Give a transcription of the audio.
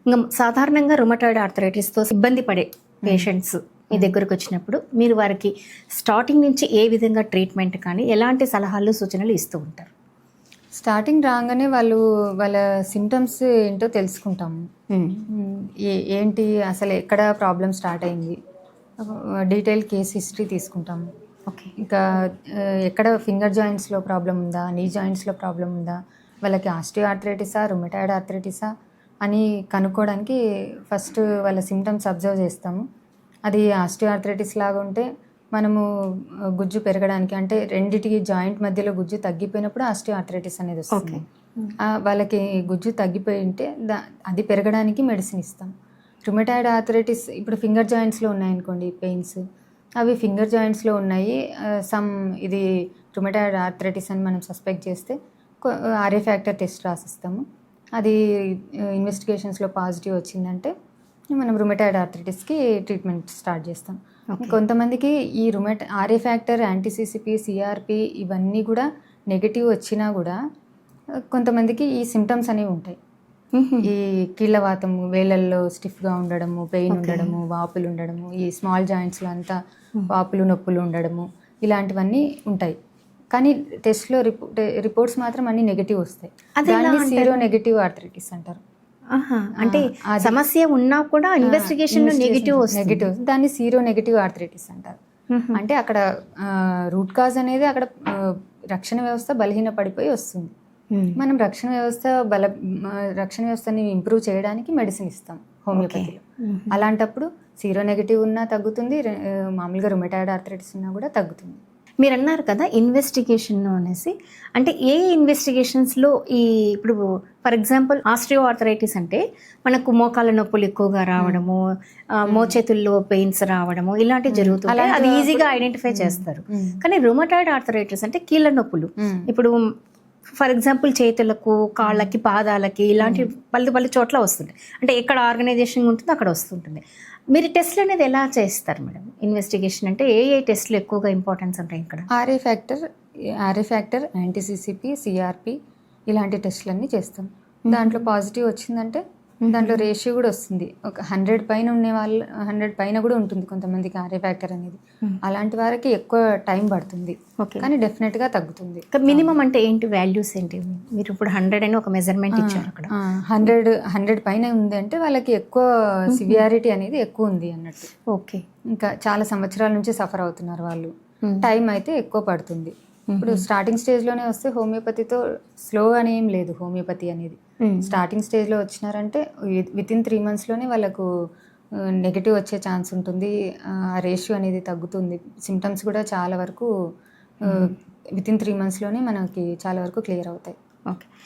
ఇంకా సాధారణంగా రుమటాయిడ్ ఆర్థరైటిస్తో ఇబ్బంది పడే పేషెంట్స్ మీ దగ్గరకు వచ్చినప్పుడు మీరు వారికి స్టార్టింగ్ నుంచి ఏ విధంగా ట్రీట్మెంట్ కానీ ఎలాంటి సలహాలు సూచనలు ఇస్తూ ఉంటారు? స్టార్టింగ్ రాగానే వాళ్ళ సిమ్టమ్స్ ఏంటో తెలుసుకుంటాము. ఏంటి అసలు ఎక్కడ ప్రాబ్లం స్టార్ట్ అయింది, డీటెయిల్ కేస్ హిస్టరీ తీసుకుంటాము. ఓకే. ఇంకా ఎక్కడ ఫింగర్ జాయింట్స్లో ప్రాబ్లం ఉందా, నీ జాయింట్స్లో ప్రాబ్లం ఉందా, వాళ్ళకి ఆస్టియో ఆర్థరైటిసా, రుమటాయిడ్ ఆర్థరైటిసా అని కనుక్కోవడానికి ఫస్ట్ వాళ్ళ సిమ్టమ్స్ అబ్జర్వ్ చేస్తాము. అది ఆస్టియో ఆర్థరైటిస్ లాగా ఉంటే మనము గుజ్జు పెరగడానికి, అంటే రెండిటికి జాయింట్ మధ్యలో గుజ్జు తగ్గిపోయినప్పుడు ఆస్టియో ఆర్థరైటిస్ అనేది వస్తుంది. వాళ్ళకి గుజ్జు తగ్గిపోయి ఉంటే అది పెరగడానికి మెడిసిన్ ఇస్తాం. రుమటాయిడ్ ఆర్థరైటిస్ ఇప్పుడు ఫింగర్ జాయింట్స్లో ఉన్నాయనుకోండి పెయిన్స్, అవి ఫింగర్ జాయింట్స్లో ఉన్నాయి, ఇది రుమటాయిడ్ ఆర్థరైటిస్ అని మనం సస్పెక్ట్ చేస్తే ఆర్ఏ ఫ్యాక్టర్ టెస్ట్ రాసిస్తాము. అది ఇన్వెస్టిగేషన్స్లో పాజిటివ్ వచ్చిందంటే మనం రుమటాయిడ్ ఆర్థరైటిస్కి ట్రీట్మెంట్ స్టార్ట్ చేస్తాం. కొంతమందికి ఈ ఆర్ఏ ఫ్యాక్టర్, యాంటీసీసీపీ, సిఆర్పి ఇవన్నీ కూడా నెగిటివ్ వచ్చినా కూడా కొంతమందికి ఈ సిమ్టమ్స్ అనేవి ఉంటాయి. ఈ కీళ్ళవాతం, వేళ్ళల్లో స్టిఫ్గా ఉండడము, పెయిన్ ఉండడము, వాపులు ఉండడము, ఈ స్మాల్ జాయింట్స్లో అంతా వాపులు నొప్పులు ఉండడము, ఇలాంటివన్నీ ఉంటాయి. కానీ టెస్ట్లో రిపోర్ట్స్ మాత్రం అన్ని నెగిటివ్ వస్తాయి. దాన్ని సీరో నెగిటివ్ ఆర్థరైటిస్ అంటారు. అంటే సమస్య ఉన్నా కూడా ఇన్వెస్టిగేషన్ నెగిటివ్, దాన్ని సీరో నెగిటివ్ ఆర్థరైటిస్ అంటారు. అంటే అక్కడ రూట్ కాజ్ అనేది అక్కడ రక్షణ వ్యవస్థ బలహీన పడిపోయి వస్తుంది. మనం రక్షణ వ్యవస్థని ఇంప్రూవ్ చేయడానికి మెడిసిన్ ఇస్తాం హోమియోపతిలో. అలాంటప్పుడు సీరో నెగిటివ్ ఉన్నా తగ్గుతుంది, మామూలుగా రుమటాయిడ్ ఆర్థరైటిస్ ఉన్నా కూడా తగ్గుతుంది. మీరు అన్నారు కదా ఇన్వెస్టిగేషన్ అనేసి, అంటే ఏ ఇన్వెస్టిగేషన్స్లో ఇప్పుడు ఫర్ ఎగ్జాంపుల్ ఆస్టియో ఆర్థరైటిస్ అంటే మనకు మోకాళ్ళ నొప్పులు ఎక్కువగా రావడము, మోచేతుల్లో పెయిన్స్ రావడము ఇలాంటివి జరుగుతుంది, అది ఈజీగా ఐడెంటిఫై చేస్తారు. కానీ రుమటాయిడ్ ఆర్థరైటిస్ అంటే కీళ్ళ నొప్పులు, ఇప్పుడు ఫర్ ఎగ్జాంపుల్ చేతులకు, కాళ్ళకి, పాదాలకి ఇలాంటి పలు చోట్ల వస్తుంది. అంటే ఎక్కడ ఆర్గనైజేషన్ ఉంటుందో అక్కడ వస్తుంటుంది. మీరు టెస్ట్లు అనేది ఎలా చేస్తారు మేడం? ఇన్వెస్టిగేషన్ అంటే ఏ టెస్ట్లు ఎక్కువగా ఇంపార్టెన్స్ ఉంటాయి ఇక్కడ? ఆర్ఏ ఫ్యాక్టర్, యాంటీసీసీపీ, సిఆర్పి ఇలాంటి టెస్టులన్నీ చేస్తాం. దాంట్లో పాజిటివ్ వచ్చిందంటే దాంట్లో రేషియో కూడా వస్తుంది. ఒక 100 పైన ఉండే వాళ్ళు 100 పైన కూడా ఉంటుంది కొంతమందికి ఆర్ఏ ఫ్యాక్టర్ అనేది. అలాంటి వారికి ఎక్కువ టైం పడుతుంది, కానీ డెఫినెట్గా తగ్గుతుంది. మినిమం అంటే ఏంటి, వాల్యూస్ ఏంటి? మీరు ఇప్పుడు 100 అని ఒక మెజర్మెంట్ ఇచ్చారు. అక్కడ 100 పైన ఉంది అంటే వాళ్ళకి ఎక్కువ సివియారిటీ అనేది ఎక్కువ ఉంది అన్నట్టు. ఓకే. ఇంకా చాలా సంవత్సరాల నుంచి సఫర్ అవుతున్నారు వాళ్ళు, టైం అయితే ఎక్కువ పడుతుంది. ఇప్పుడు స్టార్టింగ్ స్టేజ్లోనే వస్తే హోమియోపతితో స్లో అని ఏం లేదు. హోమియోపతి అనేది స్టార్టింగ్ స్టేజ్లో వచ్చినారంటే వితిన్ 3 monthsలోనే వాళ్ళకు నెగిటివ్ వచ్చే ఛాన్స్ ఉంటుంది. ఆ రేషియో అనేది తగ్గుతుంది. సిమ్టమ్స్ కూడా చాలా వరకు వితిన్ 3 monthsలోనే మనకి చాలా వరకు క్లియర్ అవుతాయి. ఓకే.